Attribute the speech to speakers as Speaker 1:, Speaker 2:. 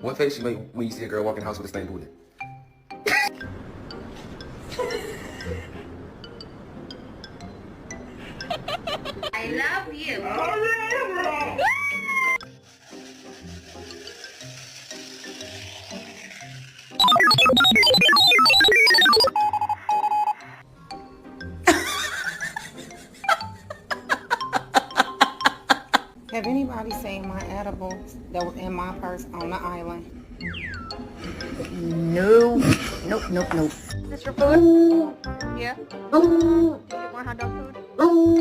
Speaker 1: What face you make when you see a girl walk in the house with a stained booty?
Speaker 2: I love you.
Speaker 3: Have anybody seen my edibles that was in my purse on the island?
Speaker 4: No. Nope. Is this your food? Yeah. Do you get more hot dog food?